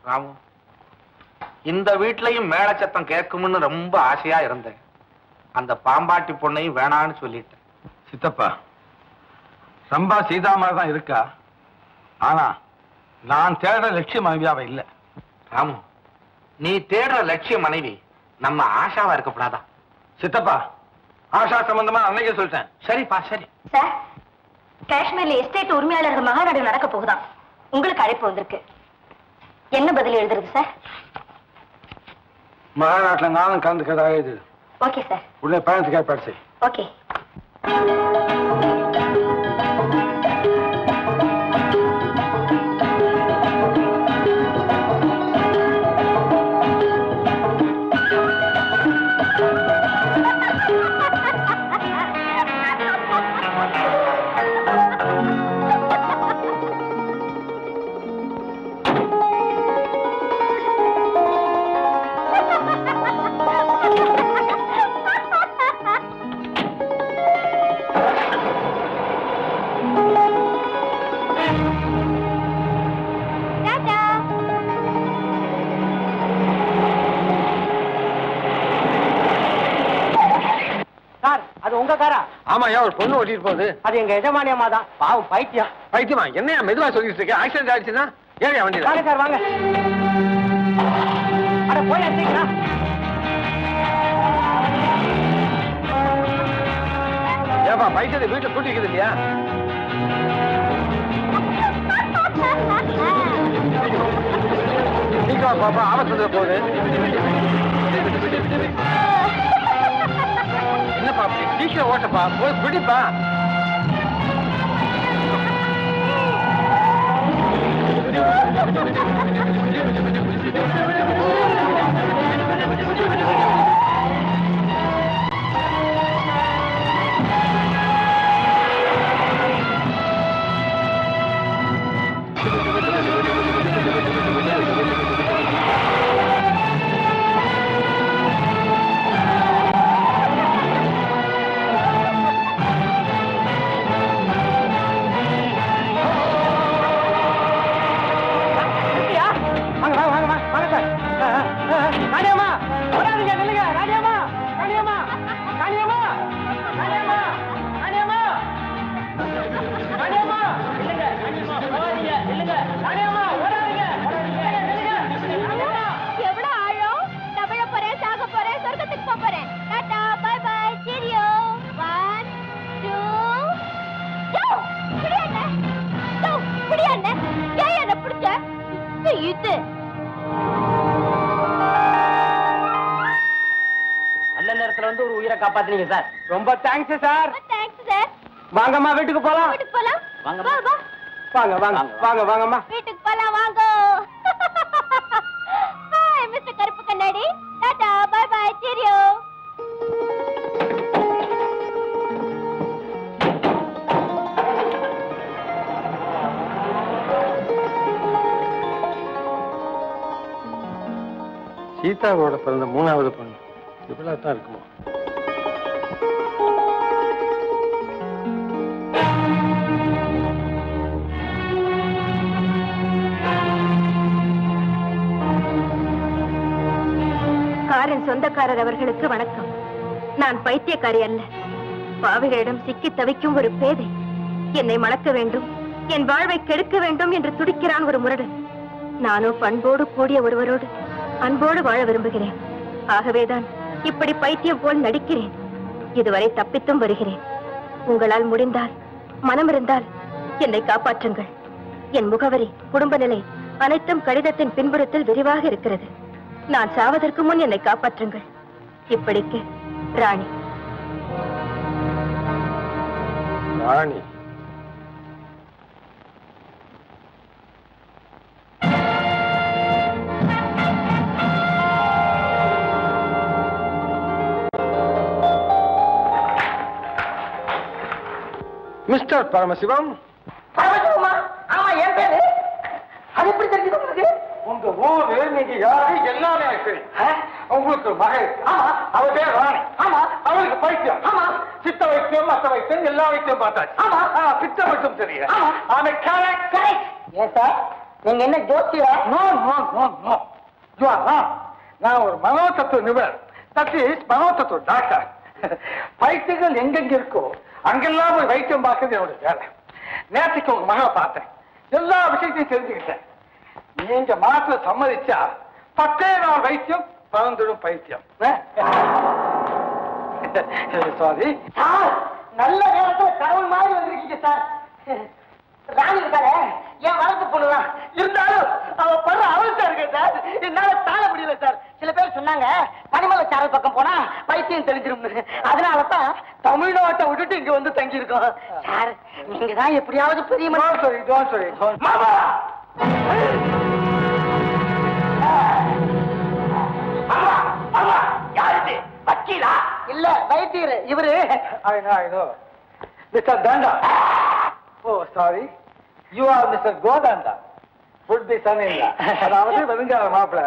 ராமு, இந்த வீட்லயும் மேல சத்தம் கேட்கும்னு ரொம்ப ஆசையா இருந்தேன். அந்த பாம்பாட்டி பொண்ணையும் வேணான்னு சொல்லிட்டேன். சித்தப்பா, சம்பா சீதாமா தான் இருக்கா. ஆனா நான் தேடுற லட்சிய மனைவியாவ இல்ல. ராமு, நீ தேடுற லட்சிய மனைவி நம்ம ஆஷாவா இருக்கப்படாதா? சித்தப்பா, ஆஷா சம்பந்தமா அன்னைக்கே சொல்லிட்டேன். சரிப்பா, சரி. சார், காஷ்மீர்ல எஸ்டேட் உரிமையாளர்கள் மகாநாடு நடக்க போகுதாம். உங்களுக்கு அழைப்பு வந்திருக்கு. என்ன பதில் எழுதுறது சார்? மகாநாட்டில் நானும் கலந்துக்கிறதாக இது. Okay sir. உடனே பயணத்துக்கு ஏற்பாடு செய். ஓகே. உங்க காரா? ஆமாயா, ஒரு பொண்ணு ஓட்டிட்டு போகுது. அது எங்க எஜமானியம்மா தான். பாவம் பைத்தியம். பைத்தியமா? என்னையா மெதுவா சொல்லிட்டு இருக்க? ஆக்சிடென்ட் ஆயிடுச்சுன்னா ஏறியா வண்டியில? வாங்க சார், வாங்க. அட போய் எடுத்தீங்களா? ஏப்பா, பைத்தியத்தை வீட்டுல கூட்டிக்குது இல்லையா? சீக்கிரம் பாப்பா, ஆபத்து போகுது. என்னப்பா சீக்கிரம் ஓட்டப்பா, போய் பிடிப்பா. காப்பாத்துனீங்க சார். ரொம்ப தேங்க்ஸ் சார். வாங்கம்மா, வீட்டுக்கு போலாம். வாங்க வாங்க வாங்க வாங்கம்மா, வீட்டுக்கு போலாம். வாங்க. ஹாய் மிஸ்டர் கருப்பு கண்ணாடி. Tata, bye bye, cheerio. சீதாவோட பிறந்த 3வது பொண்ணு இவ்வளவு தான் இருக்குமா? காரின் சொந்தக்காரர் அவர்களுக்கு வணக்கம். நான் பைத்தியக்காரி அல்ல. பாவிகளிடம் சிக்கி தவிக்கும் ஒரு பேதை. என்னை மணக்க வேண்டும், என் வாழ்வை கெடுக்க வேண்டும் என்று துடிக்கிறான் ஒரு முரடன். நானோ பண்போடு கூடிய ஒருவரோடு அன்போடு வாழ விரும்புகிறேன். ஆகவேதான் இப்படி பைத்தியம் போல் நடிக்கிறேன். இதுவரை தப்பித்தும் வருகிறேன். உங்களால் முடிந்தால், மனம் இருந்தால் என்னை காப்பாற்றுங்கள். என் முகவரி, குடும்ப நிலை அனைத்தும் கடிதத்தின் பின்புறத்தில் விரிவாக இருக்கிறது. நான் சாவதற்கு முன் என்னை காப்பாற்றுங்கள். இப்படிக்கு ராணி. ராணி? மிஸ்டர் பரமசிவம். பரமசிவமா? ஆமா, என் பேரு. அது எப்படி தெரிஞ்சது உங்களுக்கு? உங்க ஊரு, நீங்க யாரு, எல்லாமே எனக்கு. உங்களுக்கு மகள். ஆமா. அவ பேர் ராணி. ஆமா. அவளுக்கு பைத்தியம். ஆமா. சித்த வைத்தியம், மத்த வைத்தியம், எல்லா வைத்தியம் பார்த்தாச்சு. ஆமா. சித்த மட்டும் தெரியல. ஆமா. ஆனா கரெக்ட். ஏன் சார், நீங்க என்ன ஜோசியா? No no no no you are wrong. நான் ஒரு மனோதத்துவ நிபுணர். தட் இஸ் மனோதத்துவ டாக்டர். பைத்தியங்கள் எங்கெங்க இருக்கோ அங்கெல்லாம் போய் வைத்தியம் பார்க்கறது என்னோட வேலை. நேற்றுக்கு உங்க மகளை பார்த்தேன், எல்லா விஷயத்தையும் தெரிஞ்சுக்கிட்டேன். நீங்க மாற்ற சம்மதிச்சா 10 நாள் வைத்தியம் பறந்துடும் பைத்தியம். சாரி சார், நல்ல நேரத்துல கடவுள் மாதிரி வந்திருக்கீங்க சார். ராணி இருக்காரு, என் வளர்த்து பொண்ணுதான். இருந்தாலும் அவ படுற அவளுக்கு இருக்கு சார். என்னால தாழ முடியல சார். சில பேர் சொன்னாங்க பனிமலை சாரல் பக்கம் போனா பைத்தியம் தெரிஞ்சிரும்னு. அதனாலதான் தமிழ்நாட்டை விட்டுட்டு இங்க வந்து தங்கி இருக்கோம் சார். நீங்க தான் எப்படியாவது பெரிய மாமா யாரு வக்கீலா? இல்ல வைத்தியர் இவரு. மிஸ்டர் தாண்டா. ஓ sorry, you are mister Kothanda. Put the sun இல்ல, அதாவது வருங்கால மாப்பிள.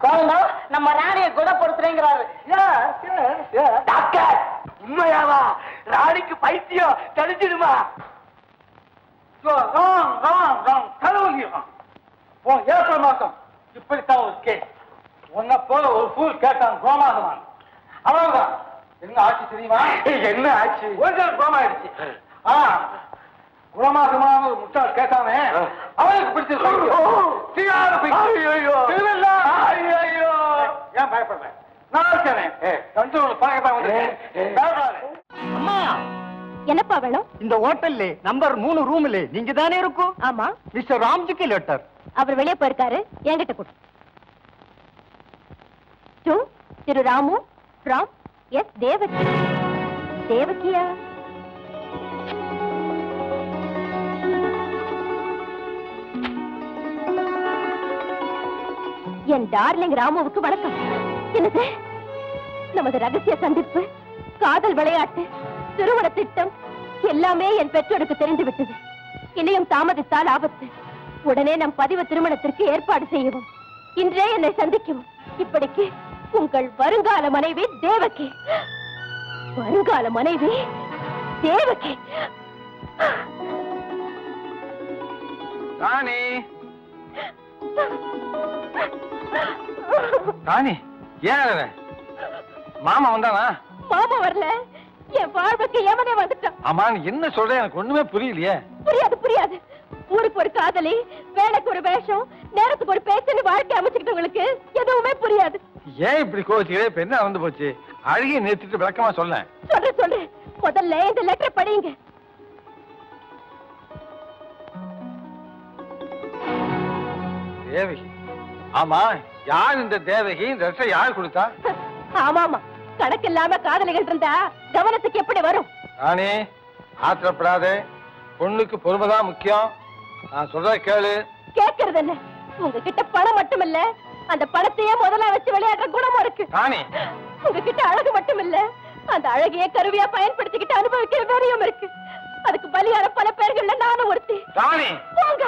கோதண்டா நம்ம ராணியை குணப்படுத்துறேங்கிறாரு. டாக்டர், உண்மையாவா? ராணிக்கு பைத்தியம் தெரிஞ்சிடுமா? ஏப்ரல் மாசம் இப்படித்தான் ஒரு கேஸ். உன்னை போல ஒரு ஃபூல் கேட்டான் கோமாதமான். அவ்வளவுதான். என்ன ஆச்சு தெரியுமா? என்ன ஆச்சு? ஒருத்தர் கோமாயிடுச்சு. குணமாகமான ஒரு முட்டாள் கேட்டானே, அவனுக்கு பிடிச்சிருக்கு. ஏன் பயப்படுறேன்? நான் இருக்கேன். பார்க்கத்தான் வந்து. அம்மா, என்னப்பா வேணும்? இந்த ஹோட்டல்ல நம்பர் 3 ரூம்ல நீங்க தானே இருக்கும்? ஆமா. Mister ராம்ஜிக்கு letter. அவர் வெளியே போயிருக்காரு, என்கிட்ட கொடு. To Thiru Ramu from S Devaki. தேவகியா? என் டார்லிங் ராமுவுக்கு வணக்கம். என்னது? நமது ரகசிய சந்திப்பு, காதல் விளையாட்டு, திருமண திட்டம் எல்லாமே என் பெற்றோருக்கு தெரிந்து விட்டது. இனியும் தாமதித்தால் ஆபத்து. உடனே நம் பதிவு திருமணத்திற்கு ஏற்பாடு செய்யவும். இன்றே என்னை சந்திக்கவும். இப்படிக்கு உங்கள் வருங்கால மனைவி தேவகி. வருங்கால மனைவி தேவகி. ராணி, ராணி ஏன் மாமா வந்தானா? மாமா வரல, என் வாழ்வுக்கு எவனே வந்துட்டான். ஆமா, நீ என்ன சொல்ற? எனக்கு ஒண்ணுமே புரியலையே. புரியாது புரியாது. ஊருக்கு ஒரு காதலி, வேலைக்கு ஒரு வேஷம், நேரத்துக்கு ஒரு பேச்சுன்னு வாழ்க்கை அமைச்சுக்கிட்டவங்களுக்கு எதுவுமே புரியாது. ஏன் இப்படி கோச்சிக்கிறே? இப்ப என்ன நடந்து போச்சு? அழுகிய நிறுத்திட்டு விளக்கமா சொல்ல. சொல்றேன். முதல்ல இந்த லெட்டர் படிங்க. தேவகி? ஆமா, யார் இந்த தேவகி? லெட்டர் யார் கொடுத்தா? ஆமாமா, கணக்கில்லாம காதலிகள் இருந்தா கவனத்துக்கு எப்படி வரும்? ராணி, ஆத்திரப்படாதே. பொண்ணுக்கு பொறுமைதான் முக்கியம். நான் சொல்ற கேளு. கேட்கறது என்ன? உங்ககிட்ட பணம் மட்டும் இல்ல, அந்த பணத்தையே முதல்ல வச்சு விளையாடுற குணமும் இருக்கு. ராணி, உங்ககிட்ட அழகு மட்டும் இல்ல, அந்த அழகையே கருவியா பயன்படுத்திக்கிட்டு அனுபவிக்கிற வேறையும் இருக்கு. அதுக்கு பலியான பல பேர்கள்ல நானும் ஒருத்தி. ராணி, போங்க,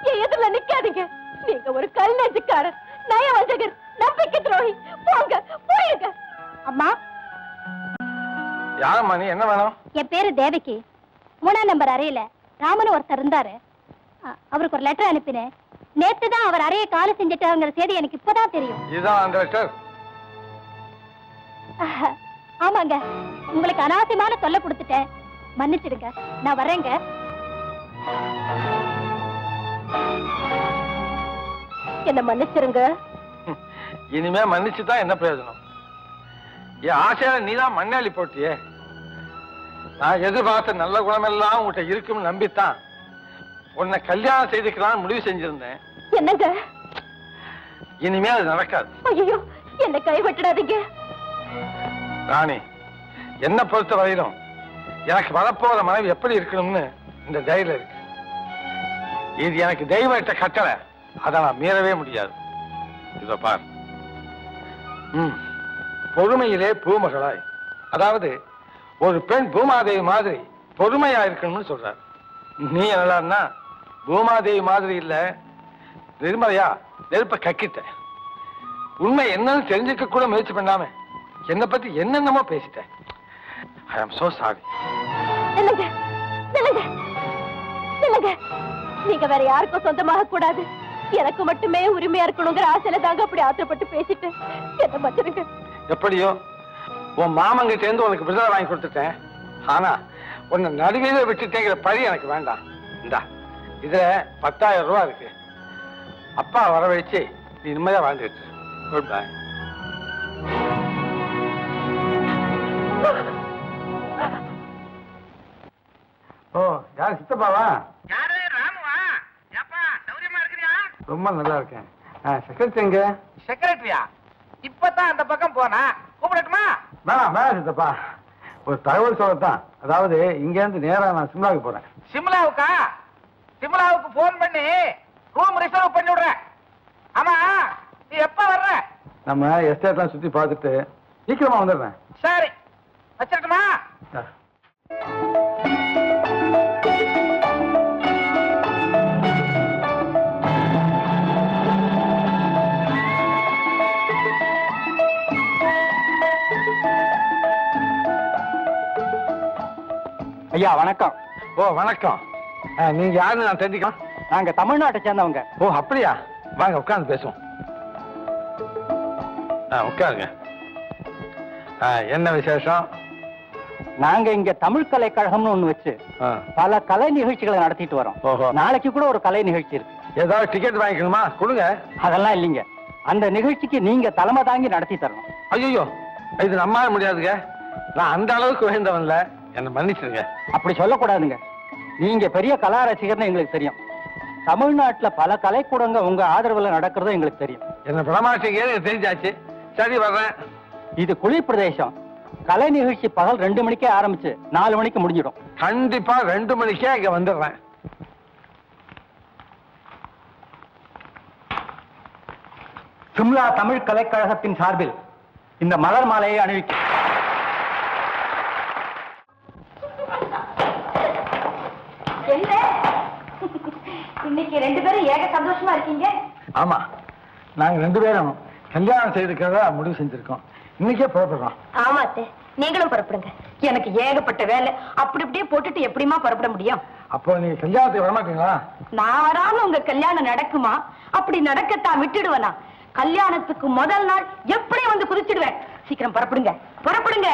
என் எதிரில நிக்காதீங்க. நீங்க ஒரு கல் நெஞ்சுக்காரர், நயவஞ்சகர், நம்பிக்கை துரோகி. போங்க, போயிருங்க. அம்மா. யாரம்மா நீ? என்ன வேணும்? என் பேரு தேவகி. 3ஆம் நம்பர் அறையில ராமன் ஒருத்தர் இருந்தாரு. அவருக்கு ஒரு லெட்டர் அனுப்பினேன். நேத்து தான் அவர் அறையை காலி செஞ்சுட்டாங்கிற செய்தி எனக்கு இப்பதான் தெரியும். இதுதான் அந்த லெட்டர்? ஆமாங்க, உங்களுக்கு அனாவசியமான தொல்லை கொடுத்துட்டேன், மன்னிச்சிடுங்க. நான் வரேங்க. என்ன மன்னிச்சிருங்க. இனிமே மன்னிச்சுதான் என்ன பிரயோஜனம்? என் ஆசையால நீதான் மண்ணாளி போட்டியே. நான் எதிர்பார்த்த நல்ல குணமெல்லாம் உங்கள்கிட்ட இருக்கும்னு நம்பித்தான் உன்னை கல்யாணம் செய்துக்கலாம் முடிவு செஞ்சிருந்தேன். என்னங்க? இனிமே அது நடக்காது. ஐயோ, என்னை கைவிட்டுடாதீங்க. ராணி, என்ன பொறுத்த வரையிலும் எனக்கு வரப்போற மனைவி எப்படி இருக்கணும்னு இந்த தைரியம் இருக்கு. இது எனக்கு தெய்வம் இட்ட கட்டளை. அதை நான் மீறவே முடியாது. இத பார். பொறுமையிலே பூமகளாய், அதாவது ஒரு பெண் பூமாதேவி மாதிரி பொறுமையா இருக்கணும்னு சொல்றார். நீ என்னன்னா பூமாதேவி மாதிரி இல்ல, நிர்மலையா நெருப்ப கக்கிட்ட. உண்மை என்னன்னு தெரிஞ்சுக்க கூட முயற்சி பண்ணாம என்னை பத்தி என்னென்னமோ பேசிட்டேன். ஐ ஆம் சோ சாரி. நீங்க வேற யாருக்கும் சொந்தமாக கூடாது. எனக்கு மட்டுமே உரிமையா இருக்கணுங்கிற ஆசையில தாங்க அப்படி ஆத்திரப்பட்டு பேசிட்டு என்ன மச்சிருங்க. எப்படியோ உன் மாமங்கிட்ட இருந்து உனக்கு விடுதலை வாங்கி கொடுத்துட்டேன். ஆனா உன்னை நடுவில விட்டுட்டேங்கிற பழி எனக்கு வேண்டாம். இந்தா இதுல 10,000 ரூபாய் இருக்கு. அப்பா வரவழைச்சு நீ நிம்மதியா வாழ்ந்துட்டு. Good bye. ஓ யார் சித்தப்பாவா? யாரு ராமுவா? ஏப்பா சௌரியமா இருக்கிறியா? ரொம்ப நல்லா இருக்கேன். செக்ரட்டரி எங்க? செக்ரட்டரியா? இப்பதான் அந்த பக்கம் போனா கூப்பிடட்டுமா? வேணாம் வேணாம் சித்தப்பா, ஒரு தகவல் சொல்லத்தான். அதாவது இங்க இருந்து நேரா நான் சிம்லாவுக்கு போறேன். சிம்லாவுக்கா? சிம்லாவுக்கு போன் பண்ணி ரூம் ரிசர்வ் பண்ணி விடுறேன். ஆமா நீ எப்ப வர்ற? நம்ம எஸ்டேட்லாம் சுத்தி பார்த்துட்டு சீக்கிரமா வந்துடுறேன். சரி வச்சிருட்டுமா? ஐயா வணக்கம். ஓ வணக்கம். நீங்க யாருன்னு நான் தெரிஞ்சுக்கலாம்? நாங்க தமிழ்நாட்டை சேர்ந்தவங்க. ஓ அப்படியா? வாங்க உட்கார்ந்து பேசுவோம். உட்காருங்க. என்ன விசேஷம்? நாங்க இங்க தமிழ் கலை கழகம்னு ஒண்ணு வச்சு பல கலை நிகழ்ச்சிகளை நடத்திட்டு வரோம். ஓஹோ. நாளைக்கு கூட ஒரு கலை நிகழ்ச்சி இருக்கு. ஏதாவது டிக்கெட் வாங்கிக்கணுமா? கொடுங்க. அதெல்லாம் இல்லைங்க, அந்த நிகழ்ச்சிக்கு நீங்க தலைமை தாங்கி நடத்தி தரணும். ஐயோ இது நம்மால முடியாதுங்க. நான் அந்த அளவுக்கு உயர்ந்தவன்ல, என்ன மன்னிச்சிருங்க. அப்படி சொல்லக்கூடாதுங்க. நீங்க பெரிய கலா ரசிகர்னு எங்களுக்கு தெரியும். தமிழ்நாட்டுல பல கலைக்கூடங்க உங்க ஆதரவுல நடக்கிறதும் எங்களுக்கு தெரியும். என்ன பிரமாட்டீங்க எனக்கு தெரிஞ்சாச்சு. சரி வர்றேன். இது குளிர் பிரதேசம். கலை நிகழ்ச்சி பகல் 2 மணிக்கே ஆரம்பிச்சு 4 மணிக்கு முடிஞ்சிடும். கண்டிப்பா 2 மணிக்கே இங்க வந்துடுறேன். சிம்லா தமிழ் கலைக்கழகத்தின் சார்பில் இந்த மலர் மாலையை அணிவிக்க. என்ன இன்னைக்கு 2 பேரும் ஏக சந்தோஷமா இருக்கீங்க? ஆமா, நாங்க 2 பேரும் கல்யாணம் செய்திருக்கிறதா முடிவு செஞ்சிருக்கோம். இன்னைக்கே புறப்படுறோம். ஆமா அத்தை, நீங்களும் புறப்படுங்க. எனக்கு ஏகப்பட்ட வேலை. அப்படி இப்படியே போட்டுட்டு எப்படிமா புறப்பட முடியும்? அப்போ நீங்க கல்யாணத்துக்கு வரமாட்டீங்களா? நான் வராம உங்க கல்யாணம் நடக்குமா? அப்படி நடக்கத்தான் விட்டுடுவேனா? கல்யாணத்துக்கு முதல் நாள் எப்படி வந்து குதிச்சிடுவேன். சீக்கிரம் புறப்படுங்க, புறப்படுங்க.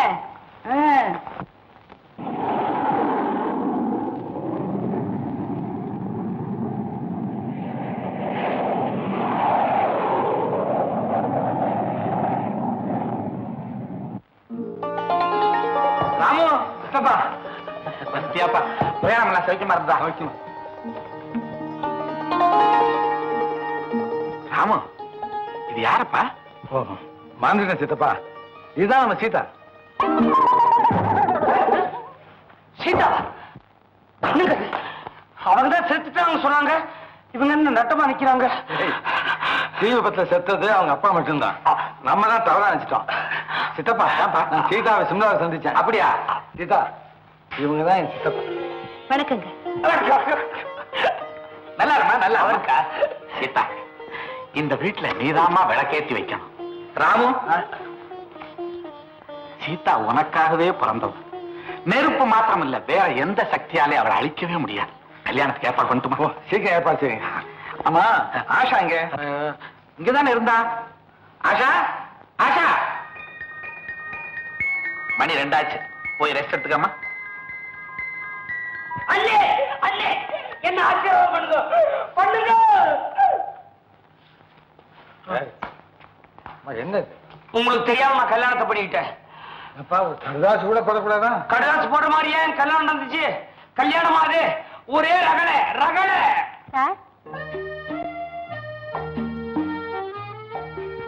ராமு சித்தப்பா வந்தியாப்பா? பிரயாணம் எல்லாம் சௌக்கியமா இருந்தா? வைக்கணும். ராமு இது யாரப்பா? ஓ மாந்துட்டேன் சித்தப்பா. இதுதான் நம்ம சீதா. சீதா அவங்க தான் செத்துட்டாங்க சொன்னாங்க. இவங்க என்ன நட்டமா நிக்கிறாங்க? தீ விபத்துல செத்தது அவங்க அப்பா மட்டும்தான். நம்ம தான் தவறா நினைச்சிட்டோம். சித்தப்பா நான் சீதாவை சிம்லாவை சந்திச்சேன். அப்படியா? சீதா இவங்க தான் என் சித்தப்பா. வணக்கங்க. நல்லா இருக்கா? நல்லா இருக்கா? சீதா இந்த வீட்டுல நீதாமா விளக்கேத்தி வைக்கணும். ராமு சீதா உனக்காகவே பிறந்தவன். நெருப்பு மாத்திரம் இல்ல, வேற எந்த சக்தியாலே அவளை அழிக்கவே முடியாது. கல்யாணத்துக்கு ஏற்பாடு பண்ணிட்டுமா? சீக்கிரம் ஏற்பாடு செய்யுங்க. ஆமா ஆஷா இங்க இங்கதானே இருந்தா? ஆஷா ஆஷா மணி 2 ஆச்சு. போய் ரெஸ்ட் எடுத்துக்காமா. அண்ணே அண்ணே என்ன ஆசீர்வாதம் பண்ணுங்க பண்ணுங்க. என்ன உங்களுக்கு தெரியாம நான் கல்யாணத்தை பண்ணிக்கிட்டேன். அப்பா ஒரு கடுதாசு கூட போடக்கூடாதா? கடையாச்சு போடுற மாதிரியே கல்யாணம் நடந்துச்சு. கல்யாணம் ஆகுது ஒரே ரகலை ரகலை. Sir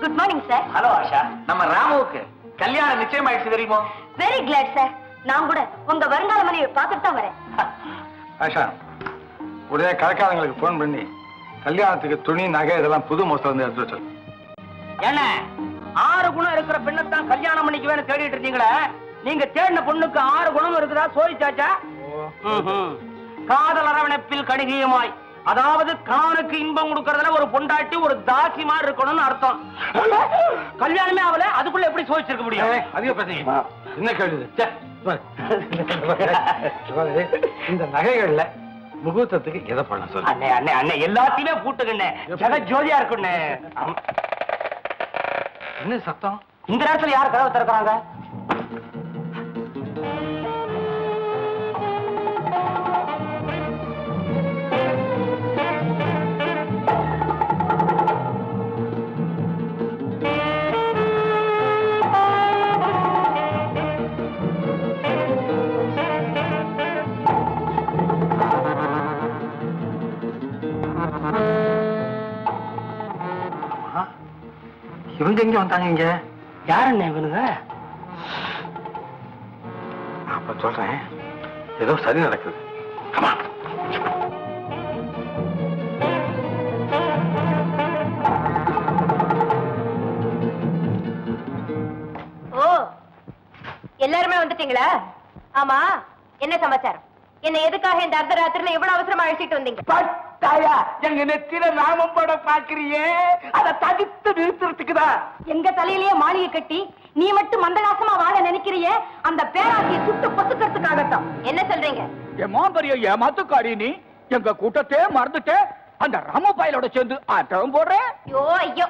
good morning sir. Hello Asha. நம்ம ராமுவுக்கு கல்யாணம் நிச்சயம் ஆயிடுச்சு தெரியுமோ? Very glad sir. நான் கூட உங்க வருங்கால மனைவி பார்த்துட்டு தான் வரேன். ஆஷா உடனே கடைக்காரங்களுக்கு போன் பண்ணி கல்யாணத்துக்கு துணி நகை இதெல்லாம் புது மோசம் வந்து எடுத்து வச்சு. என்ன 6 குணம் இருக்கிற பெண்ணைத்தான் கல்யாணம் பண்ணிக்குவேன்னு தேடிட்டு இருந்தீங்களே, நீங்க தேடின பொண்ணுக்கு 6 குணம் இருக்குதா? சோதிச்சாச்சா? காதல் அரவணைப்பில் கணிகையுமாய், அதாவது கணவனுக்கு இன்பம் கொடுக்கறதுல ஒரு பொண்டாட்டி ஒரு தாசி மாதிரி இருக்கணும்னு அர்த்தம். கல்யாணமே அவளை அதுக்குள்ள எப்படி சோதிச்சிருக்க முடியும்? அதிக பிரச்சனை என்ன கேள்வி? இந்த நகைகள்ல முகூர்த்தத்துக்கு எதை பண்ண சொல்லு. அண்ணே அண்ணே அண்ணே எல்லாத்தையுமே பூட்டுக்கண்ணே, ஜெக ஜோதியா இருக்குண்ணே. என்ன சத்தம்? இந்த நேரத்துல யார் கதவை திறக்கிறாங்க? இவங்க எங்க வந்தாங்க? இங்க யாருண்ணே இவனுங்க? அப்ப சொல்றேன், ஏதோ சரி நடக்குது. ஆமா, ஓ எல்லாருமே வந்துட்டீங்களா? ஆமா, என்ன சமாச்சாரம்? என்ன எதுக்காக இந்த அர்த்தராத்திரில எவ்வளவு அவசரமா அழைச்சிட்டு வந்தீங்க? பட்டாயா எங்க நெத்தில நாமம் பட பாக்குறியே, அதை தடுத்து நிறுத்துறதுக்குதான். எங்க தலையிலேயே மாளிகை கட்டி நீ மட்டும் மந்தகாசமா வாழ நினைக்கிறியே, அந்த பேராசியை சுட்டு பொசுக்கிறதுக்காகத்தான். என்ன சொல்றீங்க? ஏமா பெரிய ஏமாத்துக்காரி நீ, எங்க கூட்டத்தையே மறந்துட்டு அந்த ராமபாயிலோட சேர்ந்து ஆட்டம் போடுறேன். ஐயோ ஐயோ,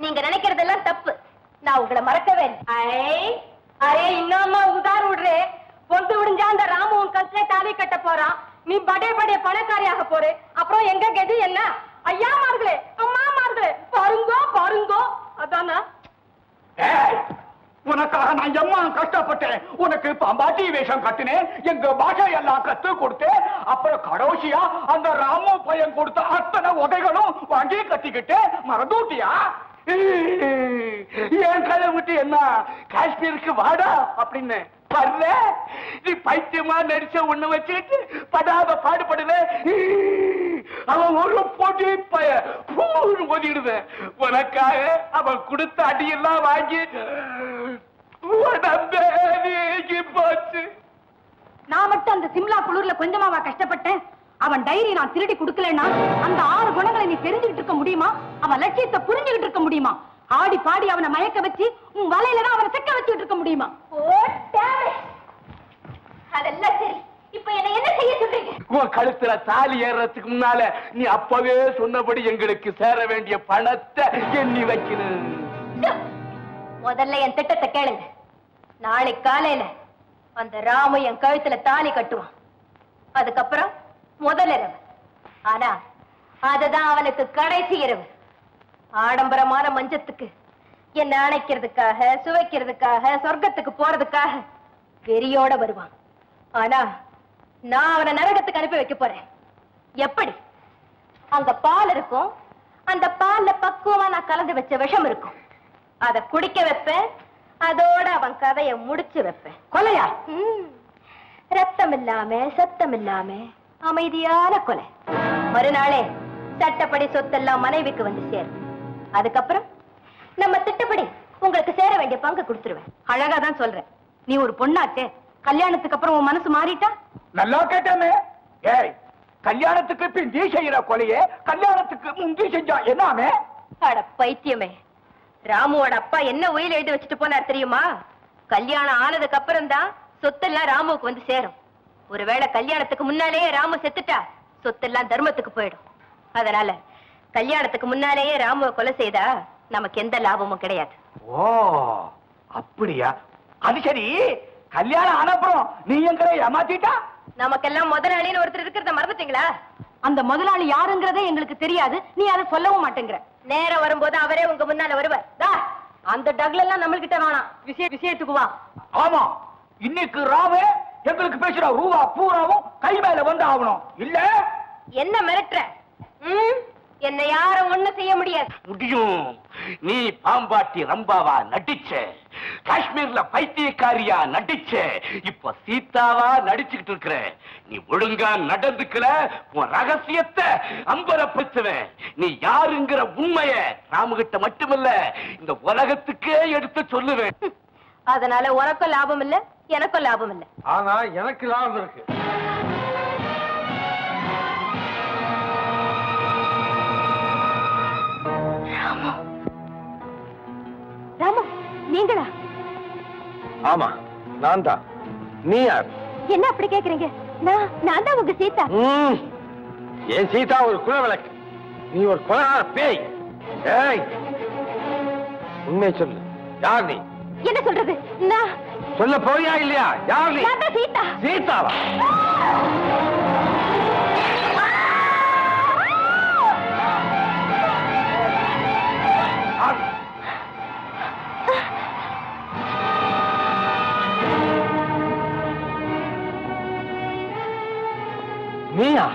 நீங்க நினைக்கிறதெல்லாம் தப்பு. நான் உங்களை மறக்கவே அரே இன்னொம்மா உதார் விடுறே. பொந்து விடுஞ்சா அந்த ராமுவும் கல்லே தாலி கட்ட போறான். நீ படே படே பணக்காரியாக போறே. அப்புறம் எங்க கெதி என்ன? ஐயா மார்களே, அம்மா மார்களே, பாருங்கோ பாருங்கோ. அதானா உனக்காக நான் எம்மா கஷ்டப்பட்டேன். உனக்கு பாம்பாட்டி வேஷம் கட்டினேன், எங்க பாஷை எல்லாம் கத்து கொடுத்தேன். அப்புறம் கடைசியா அந்த ராமு பையன் கொடுத்த அத்தனை உதைகளும் வாங்கி கட்டிக்கிட்டு மறந்துட்டியா? என் கதை விட்டு என்ன காஷ்மீருக்கு வாடா அப்படின்னு பரல. நீ பைத்தியமா நடிச்ச ஒண்ணு வச்சுக்கிட்டு படாத பாடுபடுல. அவன் ஒரு போட்டி பய ஒதிடுவேன். உனக்காக அவன் கொடுத்த அடியெல்லாம் வாங்கி போச்சு. நான் மட்டும் அந்த சிம்லா குளூர்ல கொஞ்சமாவா கஷ்டப்பட்டேன்? அவன் டைரி நான் திருடி கொடுக்கலன்னா அந்த 6 குணங்களை நீ தெரிஞ்சுக்கிட்டு இருக்க முடியுமா? அவன் லட்சியத்தை புரிஞ்சுக்கிட்டு இருக்க முடியுமா? ஆடி பாடி அவனை மயக்க வச்சு உன் வலையில தான் அவனை செக்க வச்சுட்டு இருக்க முடியுமா? அதெல்லாம் சரி, இப்ப என்ன செய்ய சொல்றீங்க? உன் கழுத்துல தாலி ஏறதுக்கு முன்னால நீ அப்பவே சொன்னபடி எங்களுக்கு சேர வேண்டிய பணத்தை எண்ணி வைக்கணும். முதல்ல என் திட்டத்தை கேளுங்க. நாளை காலையில அந்த ராமு என் கழுத்துல தாலி கட்டுவான். அதுக்கப்புறம் முதல் இரவு. ஆனா அதுதான் அவனுக்கு கடைசி இரவு. ஆடம்பரமான மஞ்சத்துக்கு என்ன அணைக்கிறதுக்காக, சுவைக்கிறதுக்காக, சொர்க்கத்துக்கு போறதுக்காக வெறியோட வருவான். ஆனா நான் அவனை நரகத்துக்கு அனுப்பி வைக்க போறேன். எப்படி? அங்க பால் இருக்கும், அந்த பால்ல பக்குவமா நான் கலந்து வச்ச விஷம் இருக்கும். அத குடிக்க வைப்பேன், அதோட அவன் கதைய முடிச்சு வைப்பேன். கொலையா? ரத்தம் இல்லாம சத்தம் இல்லாம அமைதியான கொலை. மறுநாளே சட்டப்படி சொத்தெல்லாம் மனைவிக்கு வந்து சேரும். அதுக்கப்புறம் நம்ம திட்டப்படி உங்களுக்கு சேர வேண்டிய பங்கு கொடுத்துருவேன். அழகா தான் சொல்றேன். நீ ஒரு பொண்ணாச்சே, கல்யாணத்துக்கு அப்புறம் உன் மனசு மாறிட்டா? நல்லா கேட்டானே. ஏய், கல்யாணத்துக்கு பிந்தி செய்யற கொலையே கல்யாணத்துக்கு முந்தி செஞ்சா என்னாமே? அட பைத்தியமே, ராமுவோட அப்பா என்ன உயிர் எழுதி வச்சுட்டு போனார் தெரியுமா? கல்யாணம் ஆனதுக்கு அப்புறம் தான் சொத்தெல்லாம் ராமுவுக்கு வந்து சேரும். ஒருவேளை கல்யாணத்துக்கு முன்னாலேயே ராமு செத்துட்டா சொத்தெல்லாம் தர்மத்துக்கு போயிடும். அதனால கல்யாணத்துக்கு முன்னாலேயே ராமுவை கொலை செய்தா நமக்கு எந்த லாபமும் கிடையாது. ஓ அப்படியா? அது சரி, கல்யாணம் ஆனப்புறம் நீ எங்களை ஏமாத்திட்டா? நமக்கெல்லாம் முதலாளின்னு ஒருத்தர் இருக்கிறத மறந்துட்டீங்களா? அந்த முதலாளி யாருங்கிறதே எங்களுக்கு தெரியாது. நீ அதை சொல்லவும் மாட்டேங்கிற. நேரம் வரும்போது அவரே உங்க முன்னால வருவார். அந்த டக்ல எல்லாம் நம்மள்கிட்ட வேணாம். விஷயத்துக்கு வா. ஆமா, இன்னைக்கு ராவே எங்களுக்கு பேசுற ரூபா பூராவும் கை மேல வந்து ஆகணும். இல்ல என்ன மிரட்டுற? என்ன யாரும் ஒண்ணு செய்ய முடியாது. முடியும். நீ பாம்பாட்டி ரம்பாவா நடிச்ச, காஷ்மீர்ல பைத்தியக்காரியா நடிச்ச, இப்ப சீதாவா நடிச்சுக்கிட்டு இருக்கிற. நீ ஒழுங்கா நடந்துக்கல, உன் ரகசியத்தை அம்பலப்படுத்துவேன். நீ யாருங்கிற உண்மைய ராமுகிட்ட மட்டுமில்ல இந்த உலகத்துக்கே எடுத்து சொல்லுவேன். அதனால உனக்கும் லாபம் இல்ல, எனக்கும் லாபம் இல்ல. ஆனா எனக்கு லாபம் இருக்கு. ராமு, நீங்களா? ஆமா, நான் தான். நீ யார்? என்ன அப்படி கேக்குறீங்க? நான் தான் உங்க சீதா. என் சீதா ஒரு குலவிளக்கு, நீ ஒரு கொலகார பேய். ஏய், உண்மையை சொல்லு, யார் நீ? என்ன சொல்றது? நான் சொல்ல போறியா இல்லையா? யார் நீ? சீதா. சீதாவா? நீயா?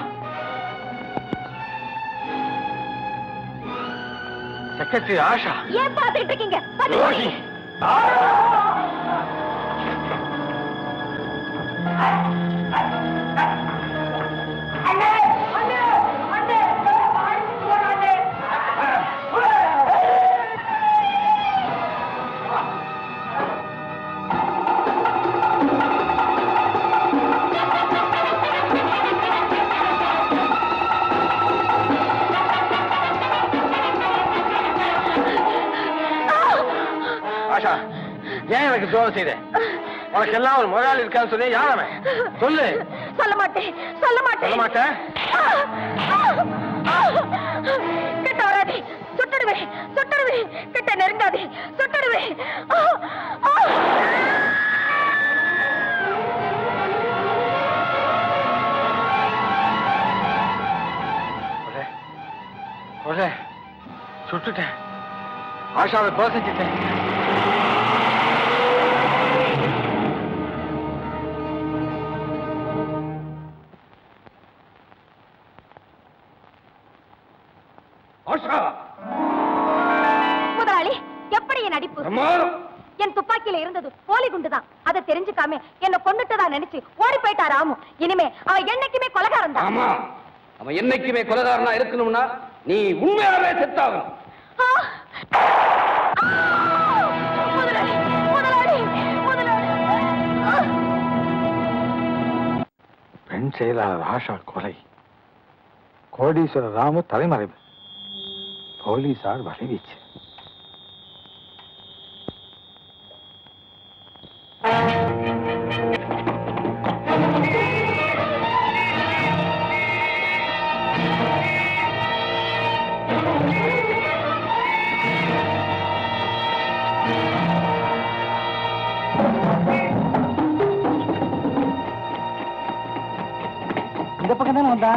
செக்ரட்டரி ஆஷா. ஏன் பாத்துக்கிட்டு இருக்கீங்க? ஆஷா, ஏன் எனக்கு துரோகம் செய்த? உனக்கு எல்லாம் ஒரு முதலாளி இருக்கான்னு சொல்லி யாரமே சொல்லு. சொல்ல மாட்டேன், சொல்ல மாட்டேன். சொல்ல மாட்டேன்? கிட்ட வராதே, சுட்டுடுவேன், சுட்டுடுவேன். கிட்ட நெருங்காதே, சுட்டுடுவேன். சுட்டுட்டேன். ஆஷாவை போசிச்சிட்டேன். முதலாளி, எப்படி என் நடிப்பு? என் துப்பாக்கியில இருந்தது போலி குண்டுதான். அதை தெரிஞ்சுக்காம என்ன கொண்டுட்டதா நினைச்சு ஓடி போயிட்டா ராமு. இனிமே அவன் என்னைக்குமே கொலைகாரன் தான். ஆமா, அவன் என்னைக்குமே கொலைகாரனா இருக்கணும்னா நீ உண்மையாவே செத்தாகணும். முதலாளி, முதலாளி, முதலாளி. பெண் செயலாளர் ஆஷா கொலை, கோடீஸ்வரர் ராமு தலைமறைவு, போலீசார் வலைவீச்சு. இந்த பக்கம் தானே வந்தா?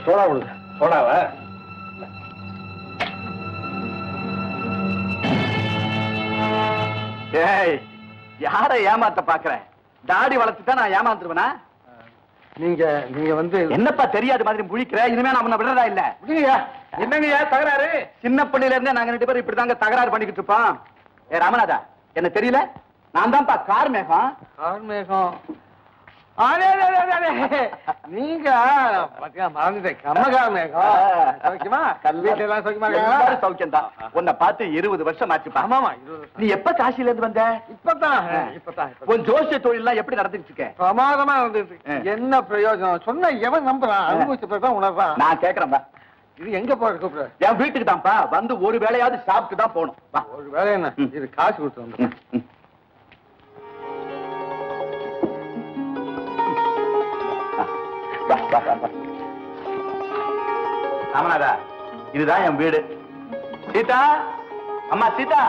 சோடா கொடுங்க. சோடாவா? ஏய், யாரை ஏமாத்த பாக்குறேன்? தாடி வளர்த்துட்டா நான் ஏமாந்துருவேனா? நீங்க வந்து என்னப்பா தெரியாத மாதிரி முழிக்கிற? இனிமே நான் உன்னை விடுறதா இல்ல. என்னங்கய்யா தகராறு? சின்ன பிள்ளையில இருந்தே நாங்க 2 பேரும் இப்படிதாங்க தகராறு பண்ணிக்கிட்டு இருப்போம். ஏ ராமநாதா, என்ன தெரியல? நான் தான்ப்பா கார்மேகம். கார்மேகம்? நீங்க மறந்துட்டேன். கம்மகார்மேகம். சௌக்கியமா? வீட்டுல எல்லாம் சௌக்கியமா? எல்லாரும் சௌக்கியம் தான். உன்னை பார்த்து 20 வருஷம் ஆச்சுப்பா. ஆமாமா. நீ எப்ப காசில இருந்து வந்த? இப்பதான். உன் ஜோசிய தொழில் எல்லாம் எப்படி நடந்துட்டு இருக்க? பிரமாதமா இருந்துட்டு. என்ன பிரயோஜனம்? சொன்ன எவன் நம்புறான்? அனுபவிச்ச பிறகுதான் உணர்றான். நான் கேக்குறேன்பா. இது எங்க போற கூப்பிடுற? என் வீட்டுக்கு தான்ப்பா. வந்து ஒரு வேளையாவது சாப்பிட்டு தான் போகணும். வா. ஒரு வேலை என்ன? இது காசு கொடுத்து வந்து. ராமநாதா, இதுதான் என் வீடு. சீதா, அம்மா சீதா.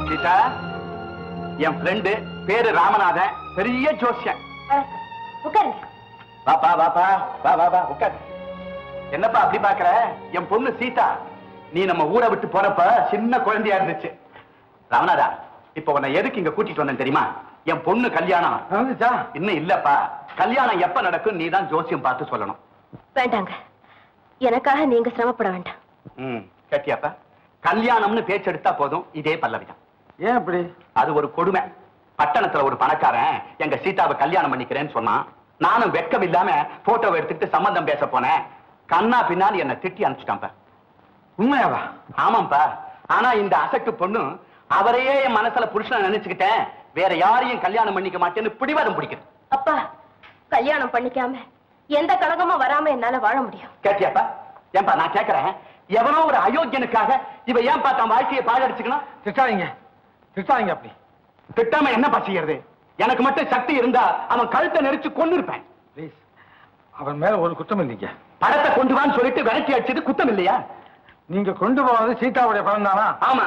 சீதா, என் ஃப்ரெண்டு, பேரு ராமநாதன், பெரிய ஜோசியன். உட்காருங்க. வாப்பா வாப்பா, வா வா வா, உட்காரு. என்னப்பா அப்படி பாக்குற? என் பொண்ணு சீதா நீ நம்ம ஊரை விட்டு போறப்ப சின்ன குழந்தையா இருந்துச்சு. ராமநாதா, இப்ப உன்னை எதுக்கு இங்க கூட்டிட்டு வந்தேன் தெரியுமா? என் பொண்ணு கல்யாணம் இன்னும் இல்லப்பா. கல்யாணம் எப்ப நடக்கும் நீ தான் ஜோசியம் பார்த்து சொல்லணும். வேண்டாங்க, எனக்காக நீங்க சிரமப்பட வேண்டாம். கேட்டியாப்பா? கல்யாணம்னு பேச்செடுத்தா போதும், இதே பல்லவிதான். ஏன் அப்படி? அது ஒரு கொடுமை. பட்டணத்துல ஒரு பணக்காரன் எங்க சீதாவை கல்யாணம் பண்ணிக்கிறேன்னு சொன்னான். நானும் வெக்கம் இல்லாம போட்டோவை எடுத்துட்டு சம்பந்தம் பேச போனேன். கண்ணா பின்னாடி என்ன திட்டி அனுப்பிச்சிட்டான்ப்பா. உண்மையாவா? ஆமாப்பா. ஆனா இந்த அசட்டு பொண்ணு அவரையே என் மனசுல புருஷனை நினைச்சுக்கிட்டேன், வேற யாரையும் கல்யாணம் பண்ணிக்க மாட்டேன்னு பிடிவாதம் பிடிக்குது. அப்பா, கல்யாணம் பண்ணிக்காம எந்த கலகமும் வராம என்னால வாழ முடியும். கேட்டியாப்பா? ஏன்பா நான் கேட்கிறேன், எவனோ ஒரு அயோக்கியனுக்காக இவ ஏன்பா தன் வாழ்க்கையை பாழடிச்சுக்கணும்? திட்டாதீங்க திட்டாதீங்க. அப்படி திட்டாம என்ன செய்யறது? எனக்கு மட்டும் சக்தி இருந்தா அவன் கழுத்தை நெரிச்சு கொண்டு இருப்பேன். ப்ளீஸ், அவன் மேல ஒரு குற்றம் இல்லைங்க. படத்தை கொண்டு வான்னு சொல்லிட்டு விரட்டி அடிச்சது குத்தம் இல்லையா? நீங்க கொண்டு போனது சீதாவுடைய படம் தானா? ஆமா.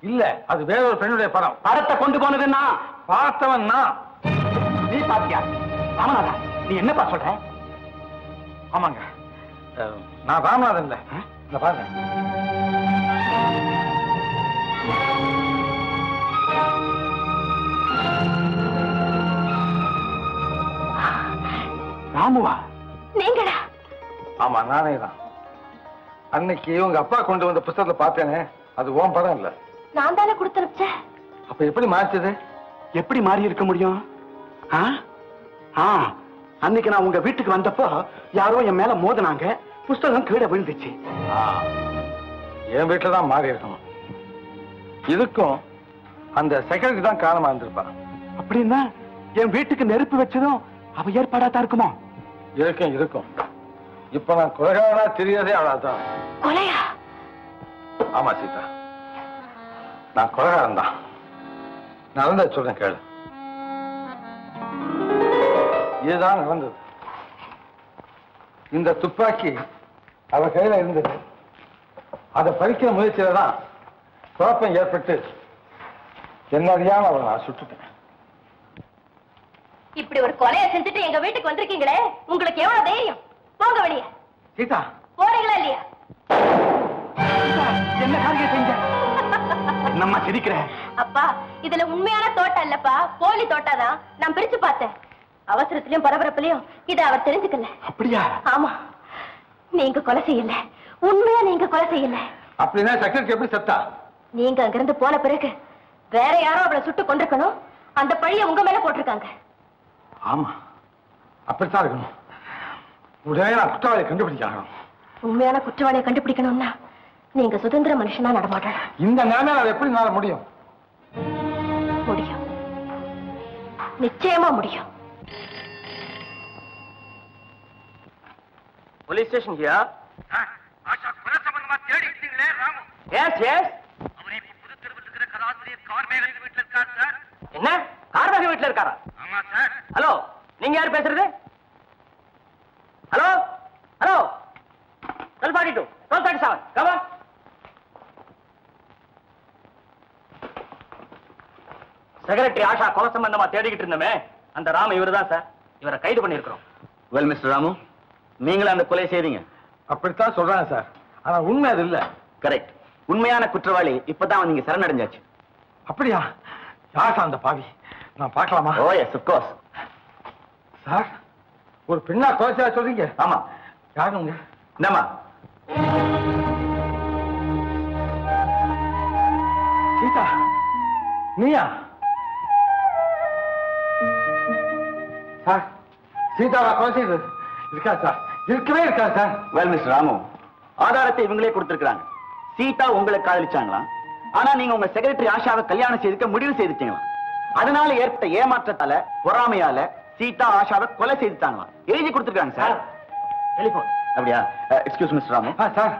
இல்ல, அது வேற ஒரு பெண்ணுடைய படம். படத்தை கொண்டு போனதுன்னா பார்த்தவன் நான். நீ பாத்தியா? ராமநாதா, நீ என்னப்பா சொல்ற? ஆமாங்க, நான் ராமநாதன் இல்ல. இந்த பாருங்க. ராமுவா? நீங்களா? ஆமா, நானே தான். அன்னைக்கு உங்க அப்பா கொண்டு வந்த புத்தகத்துல பார்த்தேனே, அது உன் படம் இல்ல. நான் தானே கொடுத்துருச்சேன். அப்ப எப்படி மாறிச்சது? எப்படி மாறி இருக்க முடியும்? அன்னைக்கு நான் உங்க வீட்டுக்கு வந்தப்போ யாரோ என் மேல மோதினாங்க, புஸ்தகம் கீழே விழுந்துச்சு. என் வீட்டுல தான் மாறி இருக்கணும். இதுக்கும் அந்த செகண்டரி தான் காரணமா இருந்திருப்பான். அப்படின்னா என் வீட்டுக்கு நெருப்பு வச்சதும் அவ ஏற்பாடா தான் இருக்குமோ? இருக்கும் இருக்கும். இப்ப நான் கொலைகாரனா தெரியாதே அவ்வளவுதான். கொலையா? ஆமா சீதா, நான் கொலைகாரன் தான். நடந்த சொல்றேன் கேளு. இதுதான் நடந்தது. இந்த துப்பாக்கி அவ கையில இருந்தது. அதை பறிக்கிற முயற்சியில தான் குழப்பம் ஏற்பட்டு என்னறியாம அவளை நான் சுட்டுட்டேன். இப்படி ஒரு கொலையை செஞ்சுட்டு எங்க வீட்டுக்கு வந்திருக்கீங்களே, உங்களுக்கு எவ்வளவு தைரியம்? போங்க வெளியே. சீதா, போறீங்களா இல்லையா? என்ன காரியம் செஞ்ச? என்னம்மா சிரிக்கிற? அப்பா, இதுல உண்மையான தோட்டம் இல்லப்பா, போலி தோட்டாதான். நான் பிரிச்சு பார்த்தேன். அவசரத்திலயும் பரபரப்புலயும் இதை அவர் தெரிஞ்சுக்கல. அப்படியா? ஆமா, நீங்க கொலை செய்யல. உண்மையா நீங்க கொலை செய்யல. அப்படின்னா செக்ரட்டரி எப்படி செத்தா? நீங்க அங்கிருந்து போன பிறகு வேற யாரோ அவளை சுட்டு கொண்டிருக்கணும். அந்த பழிய உங்க மேல போட்டிருக்காங்க. ஆமா, அப்படித்தான் இருக்கணும். உடனே நான் குற்றவாளியை கண்டுபிடிச்சாகணும். உண்மையான குற்றவாளியை கண்டுபிடிக்கணும்னா நீங்க சுதந்திர மனுஷனா நடமாட்டணும். இந்த நிலைமையில அது எப்படி நாள முடியும்? முடியும், நிச்சயமா முடியும். Police station ஹியா. ஆஷா கொலை சம்பந்தமா தேடி இருக்கீங்களே ராமு? S S. அவரே புது தெருவில் இருக்கிற கதாசிரியர் கார்மேகன் வீட்டுல இருக்கார் சார். என்ன, கார்மேக வீட்டுல இருக்காரா? ஆமா சார். ஹலோ, நீங்க யார் பேசுறது? Hello hello, 1242 1237 comma. Secretary Asha கொலை சம்பந்தமா தேடிக்கிட்டு இருந்தமே, அந்த ராம இவர்தான் சார். இவரை கைது பண்ணிருக்கிறோம். வெல் மிஸ்டர் ராமு, நீங்களா அந்த கொலை செய்தீங்க? அப்படித்தான் சொல்றாங்க சார். ஆனா உண்மை அது இல்ல. கரெக்ட். உண்மையான குற்றவாளி இப்பதான் நீங்க சரணடைஞ்சாச்சு. அப்படியா? யார் அந்த பாவி? நான் பார்க்கலாமா? ஓ எஸ், ஆஃப் கோர்ஸ். சார், ஒரு பெண்ணா கொலை செய்ய சொல்றீங்க? ஆமா. யாருங்க? என்னம்மா? சீதா, நீயா? சார், சீதாவா கொலை செய்தது? இருக்கா சார்? இருக்கவே இருக்கா சார்? வெல் மிஸ்டர் ராமு, ஆதாரத்தை இவங்களே கொடுத்திருக்காங்க. சீதா உங்களை காதலிச்சாங்களா? ஆனா நீங்க உங்க செக்ரட்டரி ஆஷாவை கல்யாணம் செய்துக்க முடிவு செய்துட்டீங்களா? அதனால ஏற்பட்ட ஏமாற்றத்தால, பொறாமையால சீதா ஆஷாவை கொலை செய்துட்டாங்களா? எழுதி கொடுத்திருக்காங்க சார். டெலிபோன். அப்படியா? Excuse mister Ramu. சார்,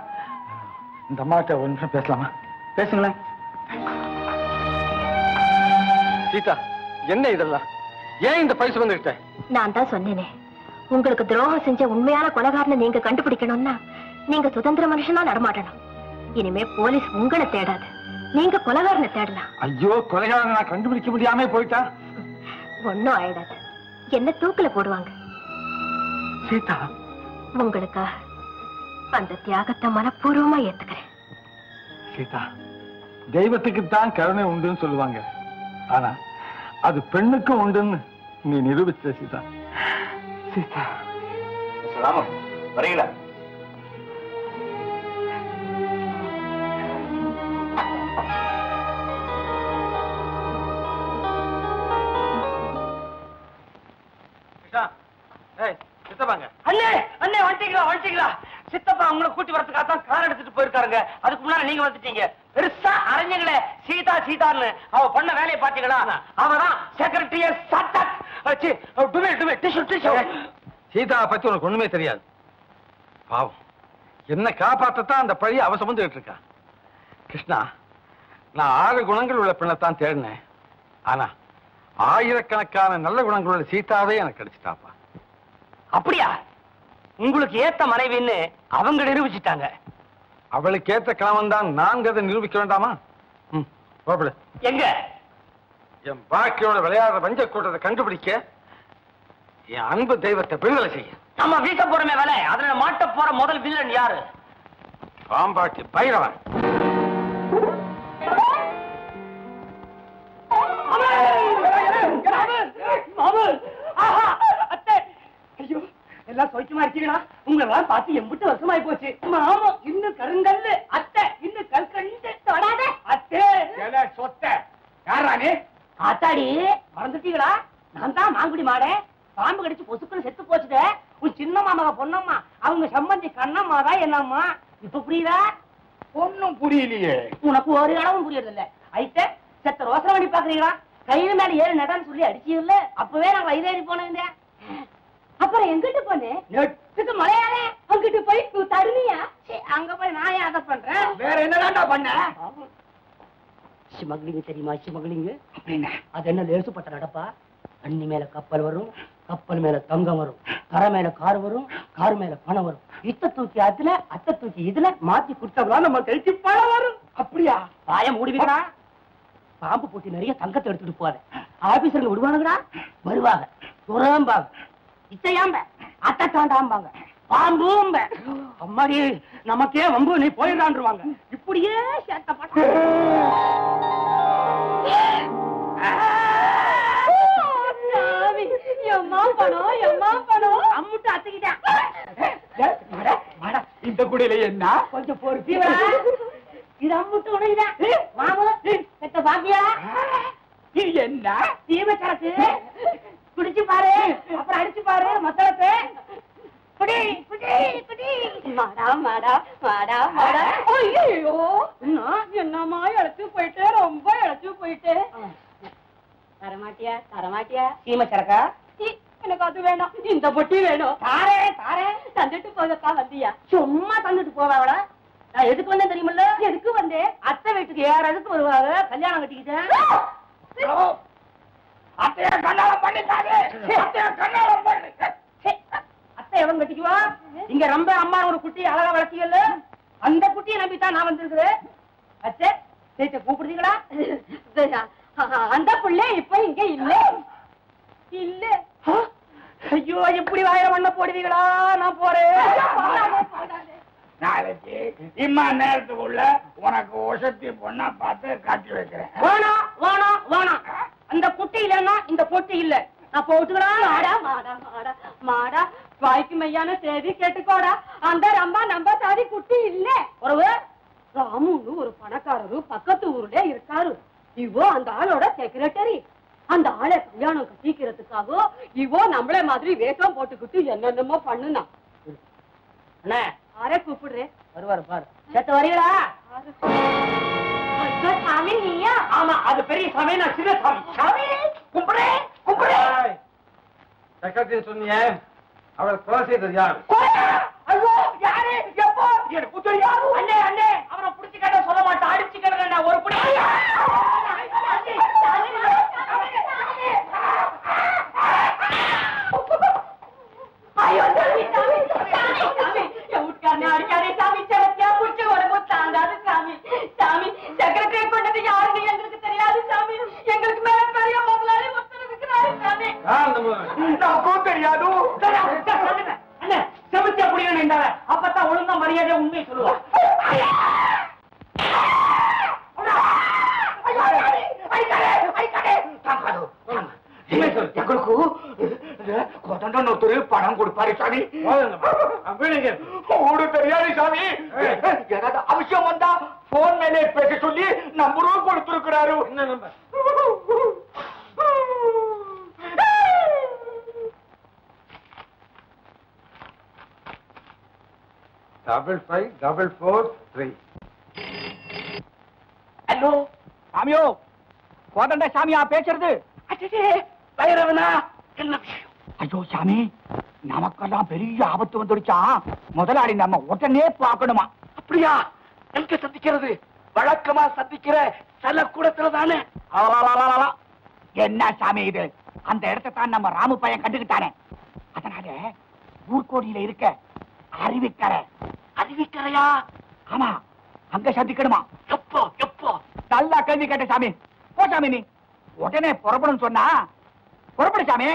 இந்த அம்மாட்ட ஒரு நிமிஷம் பேசலாமா? பேசுங்களேன். சீதா, என்ன இதெல்லாம்? ஏன் இந்த பரிசு வந்துகிட்ட? நான் தான் சொன்னேனே, உங்களுக்கு துரோகம் செஞ்ச உண்மையான கொலைகாரனை நீங்க கண்டுபிடிக்கணும்னா நீங்க சுதந்திர மனுஷனா நடமாட்டணும். இனிமே போலீஸ் உங்களை தேடாது, நீங்க கொலைகாரனை தேடலாம். ஐயோ, கொலைகாரனை நான் கண்டுபிடிக்க முடியாம போயிட்டா? ஒன்னும் ஆயிடாது, என்ன தூக்குல போடுவாங்க. சீதா, உங்களுக்காக அந்த தியாகத்தை மனப்பூர்வமா ஏத்துக்கிறேன். சீதா, தெய்வத்துக்கு தான் கருணை உண்டுன்னு சொல்லுவாங்க. ஆனா அது பெண்ணுக்கும் உண்டுன்னு நீ நிரூபிச்ச சீதா. சீதா ராமன் வரீங்களா? அண்ணே அண்ணே வந்துட்டீங்களா வந்துட்டீங்களா? சித்தப்பா உங்களை கூட்டி வரதுக்காகத்தான் கார் எடுத்துட்டு போயிருக்காருங்க. அதுக்கு முன்னாடி நீங்க வந்துட்டீங்க. பெருசா அரைஞ்சங்களே சீதா சீதான்னு அவ பண்ண வேலையை பாத்தீங்களா? அவதான் செக்ரட்டரிய சட்டக் வச்சு டுமே டுமே டிஷு டிஷு. சீதாவை பத்தி உனக்கு ஒண்ணுமே தெரியாது. பாவம், என்ன காப்பாற்றத்தான் அந்த பழி அவ சுமந்துகிட்டு இருக்கா. கிருஷ்ணா, நான் 6 குணங்கள் உள்ள பெண்ணைத்தான் தேடினேன். ஆனா ஆயிரக்கணக்கான நல்ல குணங்கள் உள்ள சீதாவே எனக்கு கிடைச்சிட்டாப்பா. அப்படியா? உங்களுக்கு ஏத்த மனைவின்னு அவங்க நிரூபிச்சுட்டாங்க. அவளுக்கு ஏத்த கிழவன் தான் நான் அதை நிரூபிக்க வேண்டாமா? போகப்படு. எங்க? என் பாக்கியோட விளையாடுற வஞ்ச கூட்டத்தை கண்டுபிடிக்க, என் அன்பு தெய்வத்தை விடுதலை செய்ய. நம்ம வீச போறமே வேலை. அதுல மாட்ட போற முதல் வில்லன் யாரு? பாம்பாட்டி பைரவன். எல்லாம் சௌக்கியமா இருக்கீங்களா? உங்களெல்லாம் பார்த்து எம்பிட்டு வருஷமாயி போச்சு. மாமா இன்னும் கருங்கல்லு. அத்தை இன்னும் கற்கண்டு தொடாத. அத்தே சொத்த யாரானே? ஆத்தாடி மறந்துட்டீங்களா? நான் தான் மாங்குடி மாடே. பாம்பு கடிச்சு பொசுக்குன்னு செத்து போச்சுதே. உன் சின்ன மாமாவ பொண்ணம்மா, அவங்க சம்பந்தி கண்ணம்மா தான் என்னம்மா. இப்ப புரியுதா? ஒன்னும் புரியலையே. உனக்கு ஒரு இடமும் புரியறது இல்ல. ஐத்த செத்த ரோசனை பண்ணி பாக்குறீங்களா? கையில மேல ஏறு நடன்னு சொல்லி அடிச்சீங்கல்ல, அப்பவே நான் வயதேறி போனேன். அப்புறம் எங்கிட்டு போனேன்? நெட்டுக்கு மலையாளே அங்கிட்டு போய் தருணியா? அங்க போய் நான் ஏன் அதை பண்றேன்? வேற என்னடா பண்ண? ஸ்மக்லிங் தெரியுமா? ஸ்மக்லிங் அது என்ன லேசுப்பட்ட நடப்பா? அண்ணி மேல கப்பல் வரும், கப்பல் மேல தங்கம் வரும், கரை மேல கார் வரும், கார் மேல பணம் வரும். இத்த தூக்கி அதுல அத்தை தூக்கி இதுல மாத்தி கொடுத்தா நம்ம கைக்கு பணம் வரும். அப்படியா? பாயம் மூடிவிடா. பாம்பு போட்டி நிறைய தங்கத்தை எடுத்துட்டு போவாங்க. ஆபீசர்கள் விடுவானுங்கடா, வருவாங்க, துறம்பாங்க, இத்தையாம்ப அத்தை தாண்டாம்பாங்க, பாம்பும்ப. அம்மாடி நமக்கே வம்பு, நீ போயிடான்ருவாங்க. இப்படியே சேட்டப்பட்ட அம்முட்டு அத்துக்கிட்டேன். இந்த குடியில என்ன கொஞ்சம் பொறுத்தி இது அம்முட்டு உனக்குதான். மாமு பெத்த பாப்பியா? இது என்ன தீமை சரக்கு. குடிச்சு பாரு, அப்புறம் அடிச்சு பாரு மத்தளத்தை. குடி குடி குடி. மாடா மாடா மாடா மாடா. ஐயோ என்னம்மா இழைச்சு போயிட்டு, ரொம்ப இழைச்சு போயிட்டு. தரமாட்டியா தரமாட்டியா? சீமை சரக்கா? எனக்கு அது வேணும், இந்த பொட்டி வேணும். தாரே தாரே. தந்துட்டு போகக்கா வந்தியா? சும்மா தந்துட்டு போவாங்களா? நான் எதுக்கு வந்தேன் தெரியுமில்ல? எதுக்கு வந்தேன்? அத்தை வீட்டுக்கு யாராவது வருவாங்க, கல்யாணம் கட்டிக்கிட்டேன். அத்தைய கண்ணாலம் பண்ணிட்டாரு. அத்தைய கண்ணாலம் பண்ணு. அத்தை எவன் கட்டிக்குவா? இங்க ரொம்ப அம்மா ஒரு குட்டி அழகா வளர்த்தீங்கல்ல, அந்த குட்டியை நம்பித்தான் நான் வந்திருக்கிறேன். அத்தை சேச்ச கூப்பிடுறீங்களா? அந்த புள்ள இப்ப இங்க இல்ல இல்ல. ஐயோ, எப்படி வாயில மண்ண போடுவீங்களா? நான் போறேன். நாளைக்கு இம்மா நேரத்துக்குள்ள உனக்கு ஒசத்தி பொண்ணா பார்த்து காட்டி வைக்கிறேன். வேணாம் வேணாம் வேணாம். அந்த குட்டி இல்லன்னா இந்த பொட்டி இல்ல. நான் போட்டுக்கிறா. மாடா மாடா மாடா மாடா. வாய்க்கு மையான தேதி கேட்டுக்கோடா. அந்த ரம்பா நம்ம சாதி குட்டி இல்ல. ஒரு ராமுன்னு ஒரு பணக்காரரு பக்கத்து ஊர்ல இருக்காரு. இவோ அந்த ஆளோட செக்ரட்டரி. அந்த ஆளை கல்யாணம் கட்டிக்கிறதுக்காக இவோ நம்மள மாதிரி வேஷம் போட்டுக்கிட்டு என்னென்னமோ பண்ணுனா. அண்ணா யாரே கூப்பிடுறேன்? வருவாரு பாரு. செத்த வரீங்களா? சாமி நீயா? ஆமா, அது பெரிய சாமி, நான் சின்ன சாமி. சாமி கும்பிடு கும்பிடு. செக்ரட்டரி சொன்னீங்க, அவள் கொலை செய்தது யாரு? ஐயோ, யாரு எப்போ? எனக்கு தெரியாது. அண்ணே அண்ணே, அவனை புடிச்சு கேட்ட சொல்ல மாட்டான், அடிச்சு கேட்க ஒரு புடி. ஐயோ சாமி சாமி சாமி என் வீட்டுக்காரனே அடிக்காதே சாமி. செவத்தியா புடிச்சு உடம்பு தாங்காது சாமி. சாமி செக்ரட்டரி பண்ணது யாருன்னு எங்களுக்கு தெரியாது சாமி. எங்களுக்கு மேல பெரிய முதலாளி ஒருத்தர் இருக்கிறாரு சாமி. நமக்கும் தெரியாது. அண்ணே செவத்தியா புடிக்கணும். அப்பதான் ஒழுங்கா மரியாதை உண்மை சொல்லுவா. எங்களுக்கு ஒருத்தர் பணம் கொடுப்பாரு சாமி. ஒரு தெரியாது சாமி. ஏதாவது அவசியம் வந்தா போன் மேலே பேச சொல்லி நம்பரும் கொடுத்திருக்கிறாரு. என்ன நம்பர்? 554443. ஹலோ சாமியோ, கோதண்ட சாமியா பேசுறது? பைரவனா? என்ன விஷயம்? ஐயோ சாமி, நமக்கெல்லாம் பெரிய ஆபத்து வந்துடுச்சா. முதலாளி நம்ம உடனே பார்க்கணுமா? அப்படியா? எங்க சந்திக்கிறது? வழக்கமா சந்திக்கிற சில கூடத்துல தானே. என்ன சாமி இது? அந்த இடத்தை தான் நம்ம ராமு பையன் கண்டுகிட்டானே. அதனால ஊர்கோடியில இருக்க அறிவிக்கரை. அறிவிக்கரையா? ஆமா, அங்க சந்திக்கணுமா? எப்போ எப்போ? நல்லா கேள்வி கேட்ட சாமி. போ சாமி, நீ உடனே புறப்படும் சொன்னா புறப்படு சாமி.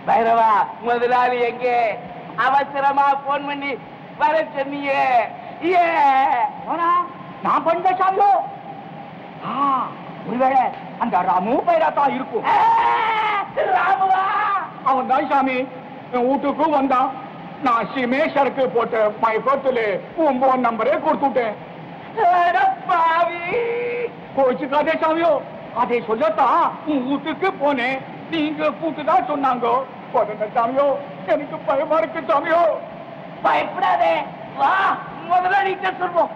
பைரவா, முதலாளி எங்கே? அவசரமா போன் பண்ணி வர சொன்னியே. நான் பண்ண சாமியோ. ஒருவேளை அந்த ராமு பைராத்தான் இருக்கும். ராமுவா? அவன் தான் சாமி என் வீட்டுக்கு வந்தான். நான் சிமேஷருக்கு போட்ட மை போர்ட்ல உன் நம்பரே கொடுத்துட்டேன். கோச்சுக்காதே சாமியோ. அதை சொல்லத்தான் உன் வீட்டுக்கு போனேன். நீங்க கூட்டுதான் சொன்னாங்க. சாமியோ, எனக்கு பயமா இருக்கு சாமியோ. பயப்படாதே, வா முதலாளிட்ட சொல்வோம்.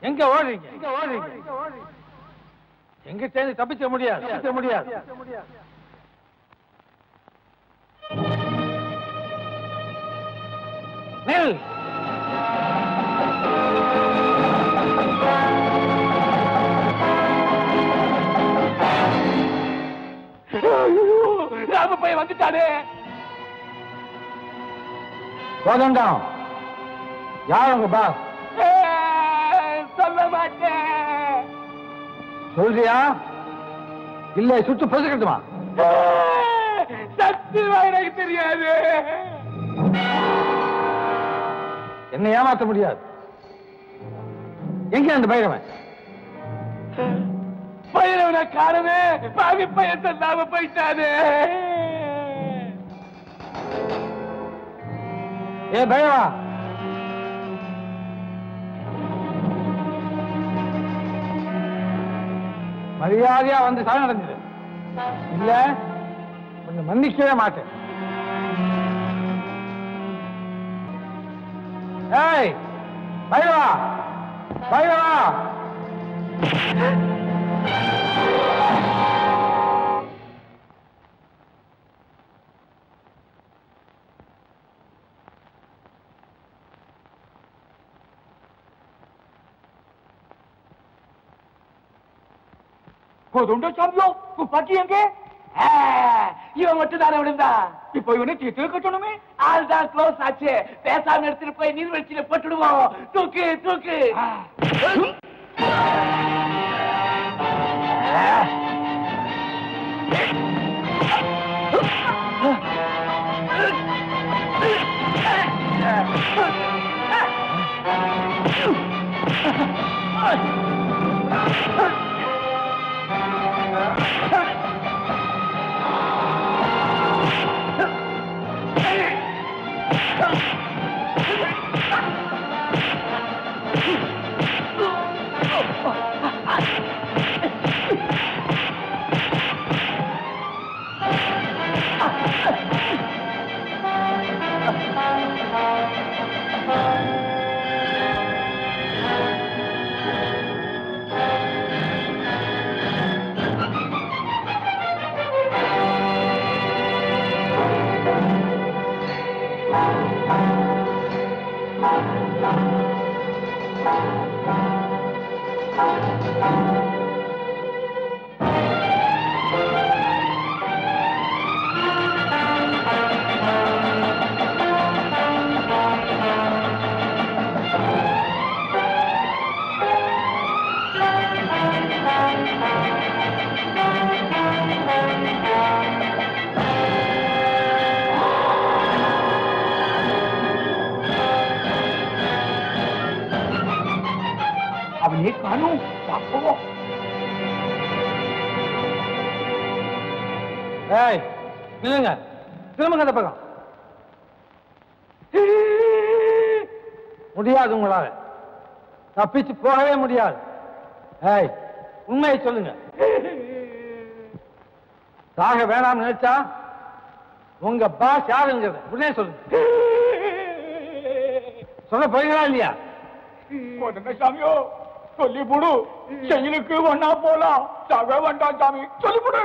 எங்க ஓடுறீங்க? எங்க சேர்ந்து தப்பிக்க முடியாது. நெல் ராம பையன் வந்துட்டானே. கோதண்டம், யார் உங்க பாஸ்? சொல்ல மாட்டேன். சொல்றியா இல்ல சுட்டு பொசுக்கட்டுமா? சத்தியமா எனக்கு தெரியாது. என்ன ஏமாற்ற முடியாது. எங்க அந்த பைரவன்? பைரவனை காணவே பாவி பையன் சொல்லாம போயிட்டாரு. ஏ பைரவா, மரியாதையா வந்து சரணடைஞ்சது. இல்ல கொஞ்சம் மன்னிக்கவே மாட்டேன். ஏய் பைரவா, பைரவா! சாமியோ, துப்பாக்கி எங்கே? இவன் மட்டும் தானே விழுந்தா. இப்போ இவனை தீர்த்து கட்டணுமே. ஆள் தான் க்ளோஸ் ஆச்சு. பேசாம எடுத்துட்டு போய் நீர்வீழ்ச்சியில போட்டுடுவோம். தூக்கு தூக்கு. ஏய் இல்லைங்க திரும்பங்க அந்த பக்கம். முடியாது, உங்களால தப்பிச்சு போகவே முடியாது. ஏய் உண்மையை சொல்லுங்க. சாக வேணாம் நினைச்சா உங்க பாஸ் யாருங்கிறத உடனே சொல்லுங்க. சொல்ல போறீங்களா இல்லையா? சாமியோ சொல்லி போடு. செயலுக்கு ஒன்னா போலாம். சாக வேண்டாம் சாமி, சொல்லி போடு.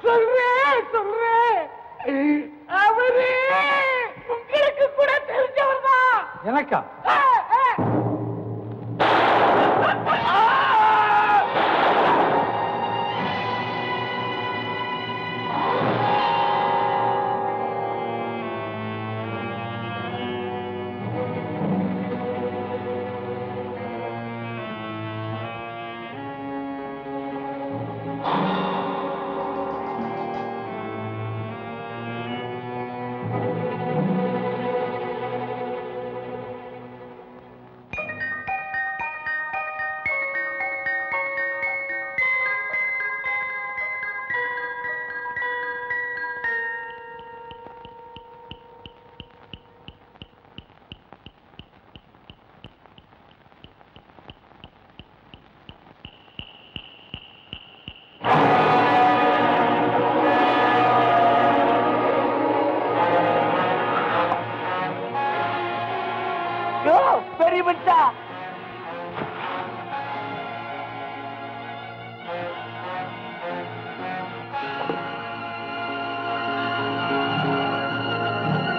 சொல்றேன். அவரு உங்களுக்கு கூட தெரிஞ்சவர் தான். எனக்கா?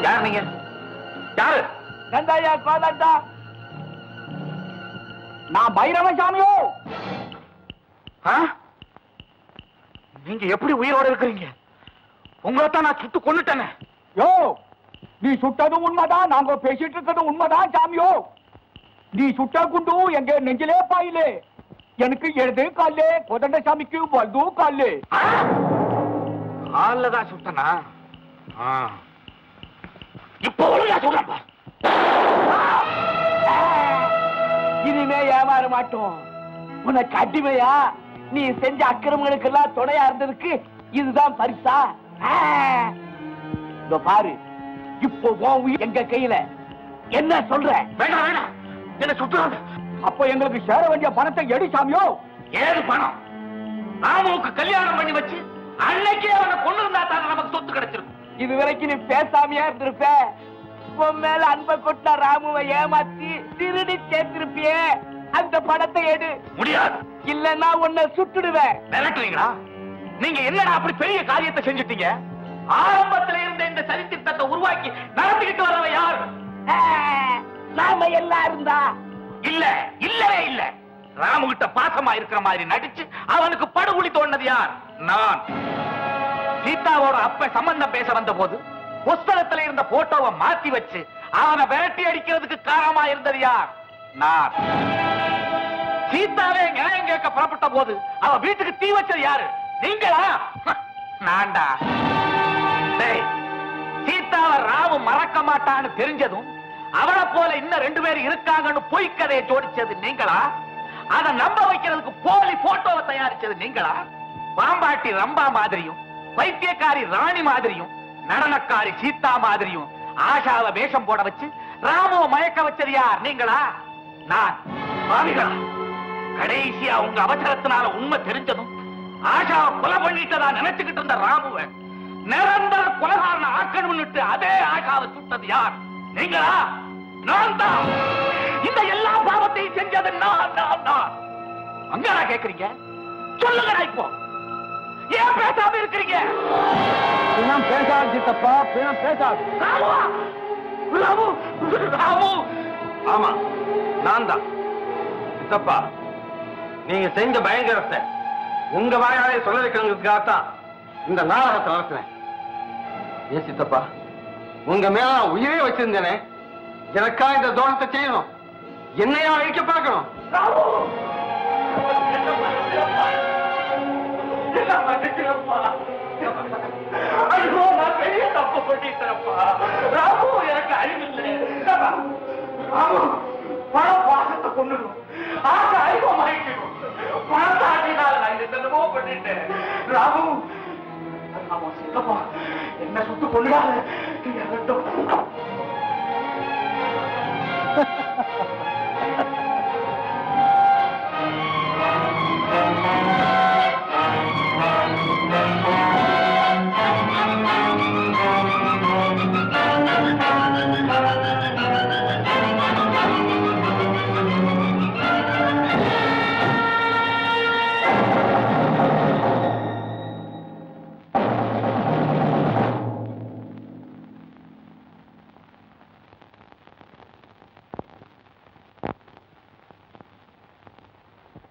யார் நீங்க? யாரு? கந்தாயா கோதண்டா. நான் பைரவசாமியோ. நீங்க எப்படி உயிரோட இருக்கிறீங்க? உங்களைத்தான் நான் சுட்டு கொன்னுட்டேனே. யோ, நீ சுட்டதும் உண்மைதான், நாங்க பேசிட்டு இருக்கிறது உண்மைதான் சாமியோ. நீ சுட்ட குண்டு எங்க நெஞ்சிலே பாயிலே. எனக்கு எழுது காலே, கோதண்டசாமிக்கு வலது காலே. காலதான் சுட்டனா? இப்ப ஒழுங்கா சொல்றப்பா. இனிமே ஏமாற மாட்டோம். உனக்கு அடிமையா நீ செஞ்ச அக்கிரமங்களுக்கு எல்லாம் துணையா இருந்ததுக்கு இதுதான் பரிசா? பாரு, இப்போ எங்க கையில. என்ன சொல்ற? வேண்டாம் வேண்டாம், என்ன சுட்டுறாங்க. அப்போ எங்களுக்கு சேர வேண்டிய பணத்தை எடு சாமியோ. ஏது பணம்? ராமுவுக்கு கல்யாணம் பண்ணி வச்சு அன்னைக்கே அவனை கொண்டு இருந்தா தான் நமக்கு சொத்து கிடைச்சிருக்கும். இது வரைக்கும் நீ பேசாமையா இருந்திருப்ப. உன் மேல அன்பை கொட்ட ராமுவை ஏமாத்தி திருடி சேர்த்திருப்பியே. அந்த பணத்தை எடு. முடியாது. இல்லன்னா உன்னை சுட்டுடுவேன். மிரட்டுறீங்களா? நீங்க என்னடா அப்படி பெரிய காரியத்தை செஞ்சுட்டீங்க? ஆரம்பத்துல இருந்த இந்த சரித்திரத்தை உருவாக்கி நடத்திக்கிட்டு வரவன் யார்? நாம எல்லாரும் தான். இல்ல, இல்லவே இல்ல. ராமு கிட்ட பாசமா இருக்கிற மாதிரி நடிச்சு அவனுக்கு படுகுழி தோண்டது யார்? நான். சீதாவோட அப்ப சம்பந்தம் பேச வந்த போது புஸ்தகத்துல இருந்த போட்டோவை மாத்தி வச்சு அவனை விரட்டி அடிக்கிறதுக்கு காரணமா இருந்தது யார்? நான். சீதாவே நியாயம் கேட்க புறப்பட்ட போது அவ வீட்டுக்கு தீ வச்சது யாரு? நீங்களா? நான்டா. சீதாவை ராமு மறக்க மாட்டான்னு தெரிஞ்சதும் அவளை போல இன்னும் 2 பேர் இருக்காங்கன்னு பொய்க்கதையை ஜோடிச்சது நீங்களா? அதை நம்ப வைக்கிறதுக்கு போலி போட்டோவை தயாரிச்சது நீங்களா? பாம்பாட்டி ரம்பா மாதிரியும் பைத்தியக்காரி ராணி மாதிரியும் நடனக்காரி சீதா மாதிரியும் ஆஷாவை வேஷம் போட வச்சு ராமுவை மயக்க வச்சது யார்? நீங்களா? நான். பாவிகளா, கடைசியா உங்க அவசரத்தினால உண்மை தெரிஞ்சதும் ஆஷாவை கொலை பண்ணிட்டதா நினைச்சுக்கிட்டு இருந்த ராமுவை நிரந்தர கொலைகாரனை ஆக்கணும்னுட்டு அதே ஆஷாவை சுட்டது யார்? நீங்களா? நான் தான். இந்த எல்லா பாவத்தையும் செஞ்சது நான். அங்கடா கேக்குறீங்க? சொல்லுங்கடா இப்போ. ஏன் பேசாம இருக்கிறீங்க? பிணம் பேசாது சித்தப்பா, பிணம் பேசாது. ராமு. ஆமா, நான் தான். சித்தப்பா, நீங்க செஞ்ச பயங்கரத்தை உங்க வாயாலே சொல்ல வைக்கிறதுக்காகத்தான் இந்த நாடகத்தை நடத்தினேன். ஏன் சித்தப்பா, உங்க மேல நான் உயிரே வச்சிருந்தேனே, எனக்கா இந்த தோஷத்தை செய்யணும்? என்னையா அழிக்க பார்க்கணும்? ஐயோ, நான் பெரிய தப்பு பண்ணிட்டேன்ப்பா. ராமு எனக்கு அறிவில்லை. பணம் பாசத்தை கொண்டுடும், ஆசை அதிகமாயிட்டு பணத்தாட்டினால நான் என்னமோ பண்ணிட்டேன். ராமு, ஆமா சித்தப்பா என்ன சுட்டு கொள்ளாத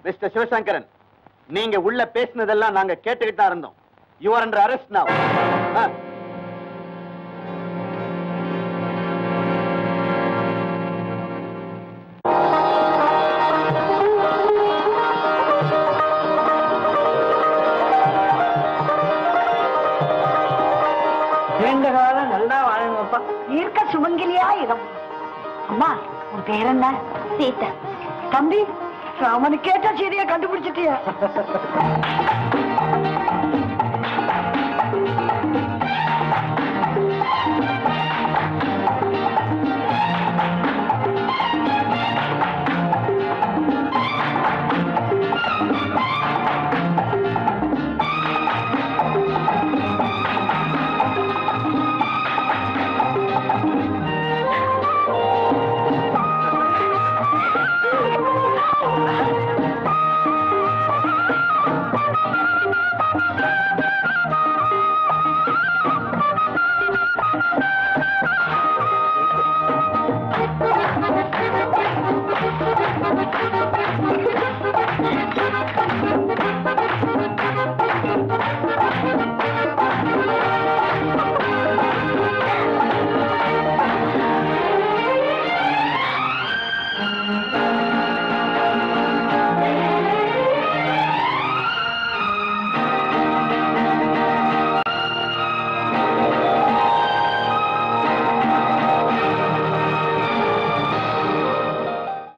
மிஸ்டர் சிவசங்கரன், நீங்க உள்ள பேசினதெல்லாம் நாங்க கேட்டுக்கிட்டு தான் இருந்தோம். யூ ஆர் அண்டர் அரெஸ்ட் நவ. ரெண்டு காலம் நல்லா வாழணும்ப்பா. இருக்க சுமங்கலியா இடம். அம்மா உன் பேர் என்ன? சீதா. தம்பி ராமனு கேட்ட செய்தியை கண்டுபிடிச்சிட்டியா?